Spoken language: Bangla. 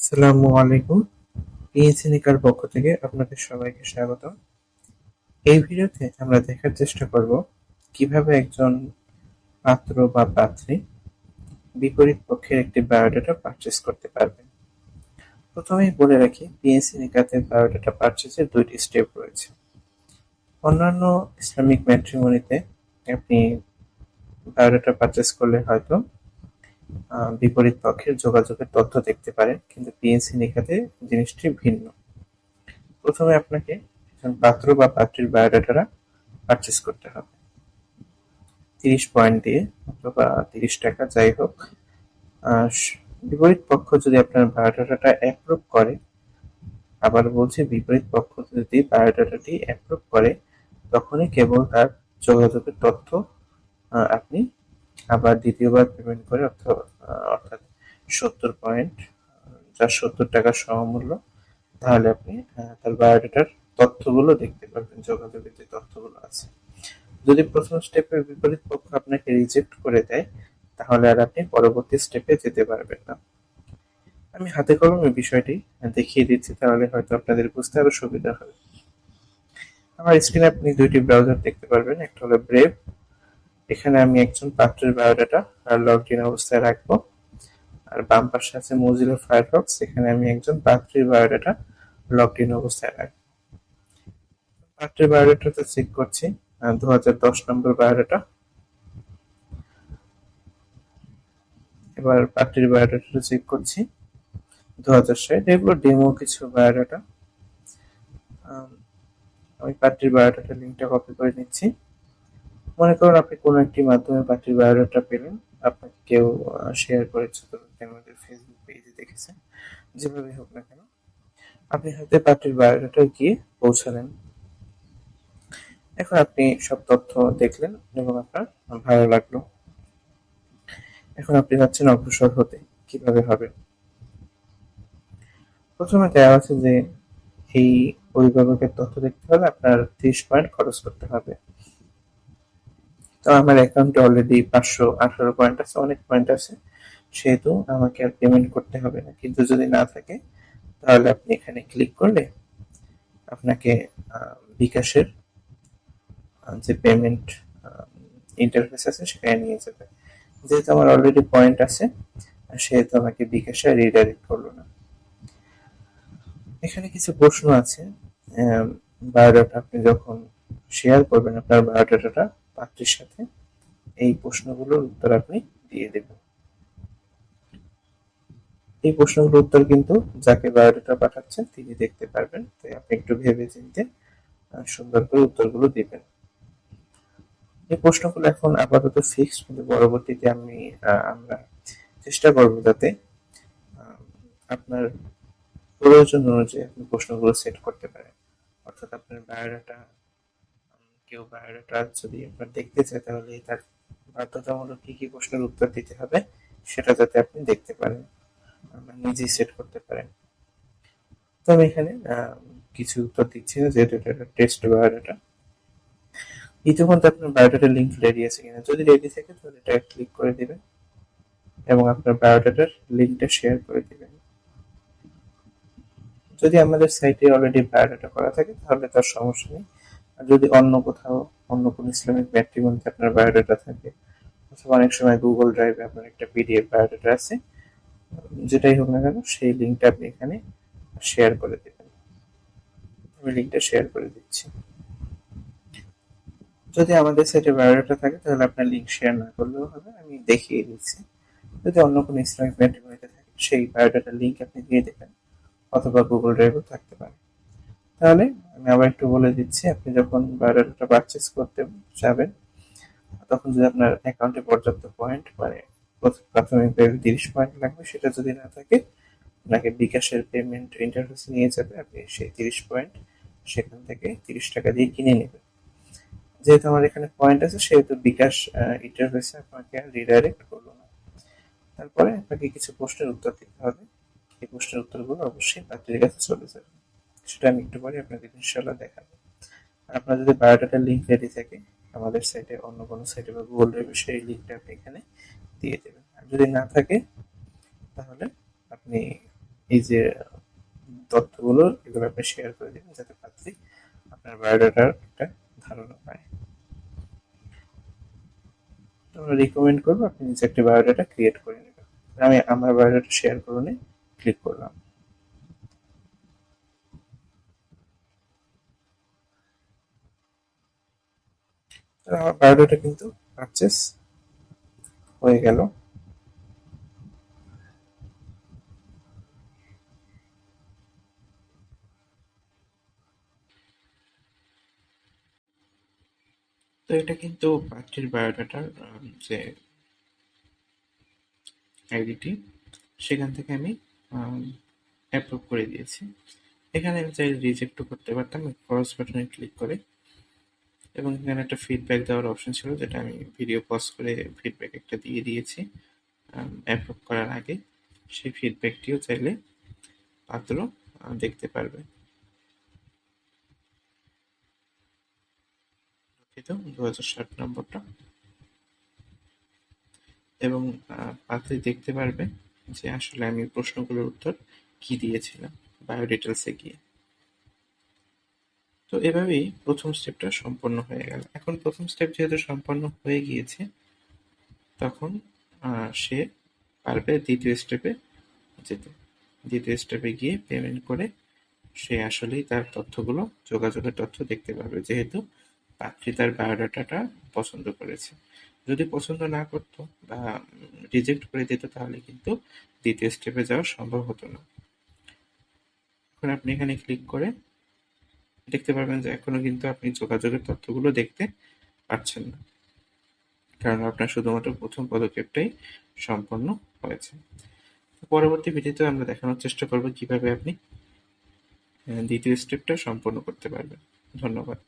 আসসালামু আলাইকুম। পিএনসি নিকার পক্ষ থেকে আপনাদের সবাইকে স্বাগত। এই ভিডিওতে আমরা দেখার চেষ্টা করব কিভাবে একজন পাত্র বা পাত্রী বিপরীত পক্ষের একটি বায়োডাটা পারচেজ করতে পারবেন। প্রথমেই বলে রাখি, পিএনসি নিকাতে বায়োডাটা পারচেজের দুইটি স্টেপ রয়েছে। অন্যান্য ইসলামিক ম্যাট্রিমনিতে আপনি বায়োডাটা পারচেজ করলে হয়তো বিপরীত পক্ষের যোগাযোগের তথ্য দেখতে পারেন, কিন্তু পিএনসি নিকাতে জিনিসটি ভিন্ন। প্রথমে আপনাকে একজন পাত্র বা পাত্রীর বায়োডাটা পারচেজ করতে হবে 30 পয়েন্ট দিয়ে অথবা 30 টাকা, যাই হোক। বিপরীত পক্ষ যদি আপনার বায়োডাটাটা অ্যাপ্রুভ করে, আবার বলছি, বিপরীত পক্ষ যদি বায়োডাটাটি অ্যাপ্রুভ করে, তখনই কেবল তার যোগাযোগের তথ্য আপনি আবার দ্বিতীয়বার পেমেন্ট করে, অর্থাৎ 70 পয়েন্ট, যা 70 টাকা সমমূল্য, তাহলে আপনি তার বায়োডাটার তথ্যগুলো দেখতে পারবেন, যোগাযোগের যে তথ্যগুলো আছে। যদি প্রথম স্টেপে বিপরীত পক্ষ আপনাকে রিজেক্ট করে দেয়, তাহলে আর আপনি পরবর্তী স্টেপে যেতে পারবেন না। আমি হাতে কলমে বিষয়টি দেখিয়ে দিচ্ছি, তাহলে হয়তো আপনাদের বুঝতে আরো সুবিধা হবে। আমার স্ক্রিনে আপনি দুইটি ব্রাউজার দেখতে পারবেন, একটা হলো ব্রেভ। এখানে আমি একজন পাত্রের বায়োডাটা লগড ইন অবস্থায় রাখবো। আর বাম পাশে আছে মোজিলা ফায়ারফক্স, এখানে আমি একজন পাত্রীর বায়োডাটা লগড ইন অবস্থায় রাখবো। পাত্রের বায়োডাটাতে চেক করছি 2010 নম্বর বায়োডাটা। এবার পাত্রীর বায়োডাটাটা চেক করছি 2060। এগুলো ডেমো কিছু বায়োডাটা। আমি পাত্রীর বায়োডাটা লিঙ্কটা কপি করে নিচ্ছি। মনে করুন আপনি কোনো একটি মাধ্যমে পাত্রীর বায়োডাটা পেলেন, আপনাকে কেউ শেয়ার করেছে, তো আমাদের ফেসবুক পেজে দেখেছেন, যেভাবে হোক না কেন, আপনি হয়তো পাত্রীর বায়োডাটা গিয়ে পৌঁছালেন। এখন আপনি সব তথ্য দেখলেন এবং আপনার ভালো লাগলো। এখন আপনি যাচ্ছেন অগ্রসর হতে। কিভাবে হবে? প্রথমে দেওয়া আছে যে এই অভিভাবকের তথ্য দেখতে হলে আপনার 30 পয়েন্ট খরচ করতে হবে। তো আমার অ্যাকাউন্টে অলরেডি 518 পয়েন্ট আছে, অনেক পয়েন্ট আছে, সেহেতু আমাকে আর পেমেন্ট করতে হবে না। কিন্তু যদি না থাকে, তাহলে আপনি এখানে ক্লিক করলে আপনাকে বিকাশের যে পেমেন্ট ইন্টারফেস আছে সেখানে নিয়ে যাবে। যেহেতু আমার অলরেডি পয়েন্ট আছে, সেহেতু আমাকে বিকাশে রিডাইরেক্ট করলো না। এখানে কিছু প্রশ্ন আছে। বায়োডাটা আপনি যখন শেয়ার করবেন আপনার বায়োডাটাটা পাত্রীর সাথে, এই প্রশ্নগুলোর উত্তর আপনি দিয়ে দেবেন। এই প্রশ্নগুলোর উত্তর কিন্তু যাকে বায়োডাটা পাঠাচ্ছেন তিনি দেখতে পারবেন, তাই আপনি একটু ভেবে চিন্তে সুন্দর করে উত্তরগুলো দিবেন। এই প্রশ্নগুলো এখন আপাতত ফিক্সড, কিন্তু পরবর্তীতে আমরা চেষ্টা করবো যাতে আপনার প্রয়োজন অনুযায়ী আপনি প্রশ্নগুলো সেট করতে পারেন। অর্থাৎ আপনার বায়োডাটা, কেউ বায়োডাটা যদি আপনার দেখতে চায়, তাহলে তার বাধ্যতামূলক কি কি প্রশ্নের উত্তর দিতে হবে সেটা যাতে আপনি দেখতে পারেন, নিজেই সেট করতে পারেন। তো আমি এখানে কিছু উত্তর দিচ্ছি না, যেহেতু এটা একটা টেস্ট বায়োডাটা। ইতিমধ্যে আপনার বায়োডাটার লিঙ্ক রেডি আছে কিনা, যদি রেডি থাকে তাহলে এটা ক্লিক করে দিবেন এবং আপনার বায়োডাটার লিঙ্কটা শেয়ার করে দিবেন। যদি আমাদের সাইটে অলরেডি বায়োডাটা করা থাকে তাহলে তার সমস্যা নেই। আর যদি অন্য কোথাও, অন্য কোনো ইসলামিক ম্যাট্রিমনিতে আপনার বায়োডাটা থাকে, অথবা অনেক সময় গুগল ড্রাইভে আপনার একটা পিডিএফ বায়োডাটা আছে, যেটাই হোক না কেন, সেই লিঙ্কটা আপনি এখানে শেয়ার করে দেবেন। আমি লিঙ্কটা শেয়ার করে দিচ্ছি। যদি আমাদের সাইটে বায়োডাটা থাকে তাহলে আপনার লিঙ্ক শেয়ার না করলেও হবে, আমি দেখিয়ে দিচ্ছি। যদি অন্য কোনো ইসলামিক ম্যাট্রিমনিতে থাকে, সেই বায়োডাটার লিঙ্ক আপনি দিয়ে দেবেন, অথবা গুগল ড্রাইভেও থাকতে পারে। তাহলে আমি আবার একটু বলে দিচ্ছি, আপনি যখন বায়োডাটা পারচেস করতে যাবেন, তখন যদি আপনার অ্যাকাউন্টে পর্যাপ্ত পয়েন্ট, মানে প্রাথমিকভাবে 30 পয়েন্ট লাগবে, সেটা যদি না থাকে, আপনাকে বিকাশের পেমেন্ট ইন্টারফেসে নিয়ে যাবে। আপনি সেই 30 পয়েন্ট সেখান থেকে 30 টাকা দিয়ে কিনে নেবেন। যেহেতু আমার এখানে পয়েন্ট আছে, সেহেতু বিকাশ ইন্টারফেসে আপনাকে রিডাইরেক্ট করলো না। তারপরে আপনাকে কিছু প্রশ্নের উত্তর দিতে হবে। এই প্রশ্নের উত্তরগুলো অবশ্যই পাত্রীর কাছে চলে যাবে। সেটা আমি একটু পরে আপনাদের ইনশাল্লাহ দেখাবো। আপনার যদি বায়োডাটার লিঙ্ক রেডি থাকে, আমাদের সাইটে, অন্য কোনো সাইটে বা গুগল ড্রাইভে, সেই লিঙ্কটা আপনি এখানে দিয়ে দেবেন। আর যদি না থাকে, তাহলে আপনি এই যে তথ্যগুলো এগুলো আপনি শেয়ার করে দিন যাতে পাত্রী আপনার বায়োডাটার একটা ধারণা পায়। তো আমরা রিকমেন্ড করবো আপনি নিজে একটা বায়োডাটা ক্রিয়েট করে নেবেন। আমি আমার বায়োডাটা শেয়ার করুন ক্লিক করলাম। তো আমার বায়োডাটা কিন্তু পারচেস হয়ে গেল। তো এটা কিন্তু পাত্রীর বায়োডাটার যে আইডিটি সেখান থেকে আমি অ্যাপ্রুভ করে দিয়েছি। এখানে আমি চাইলে রিজেক্টও করতে পারতাম ক্রস বাটনে ক্লিক করে, এবং এখানে একটা ফিডব্যাক দেওয়ার অপশন ছিল যেটা আমি ভিডিও পজ করে ফিডব্যাক একটা দিয়ে দিয়েছি অ্যাপ্রুভ করার আগে। সেই ফিডব্যাকটিও চাইলে পাত্র দেখতে পারবে। দুঃখিত, 2060 নম্বরটা। এবং পাত্রী দেখতে পারবে যে আসলে আমি প্রশ্নগুলোর উত্তর কি দিয়েছিলাম বায়ো ডিটেলসে গিয়ে। তো এভাবেই প্রথম স্টেপটা সম্পন্ন হয়ে গেল। এখন প্রথম স্টেপ যেহেতু সম্পন্ন হয়ে গিয়েছে, তখন সে পারবে দ্বিতীয় স্টেপে যেতে। দ্বিতীয় স্টেপে গিয়ে পেমেন্ট করে সে আসলেই তার তথ্যগুলো, যোগাযোগের তথ্য দেখতে পারবে, যেহেতু পাত্রী তার বায়োডাটাটা পছন্দ করেছে। যদি পছন্দ না করতো বা রিজেক্ট করে দিত তাহলে কিন্তু দ্বিতীয় স্টেপে যাওয়া সম্ভব হতো না। এখন আপনি এখানে ক্লিক করে দেখতে পারবেন যে এখনো কিন্তু আপনি যোগাযোগের তথ্যগুলো দেখতে পাচ্ছেন না, কারণ আপনার শুধুমাত্র প্রথম পদক্ষেপটাই সম্পন্ন হয়েছে। পরবর্তী ভিডিওতে আমরা দেখানোর চেষ্টা করব কিভাবে আপনি দ্বিতীয় স্টেপটা সম্পন্ন করতে পারবেন। ধন্যবাদ।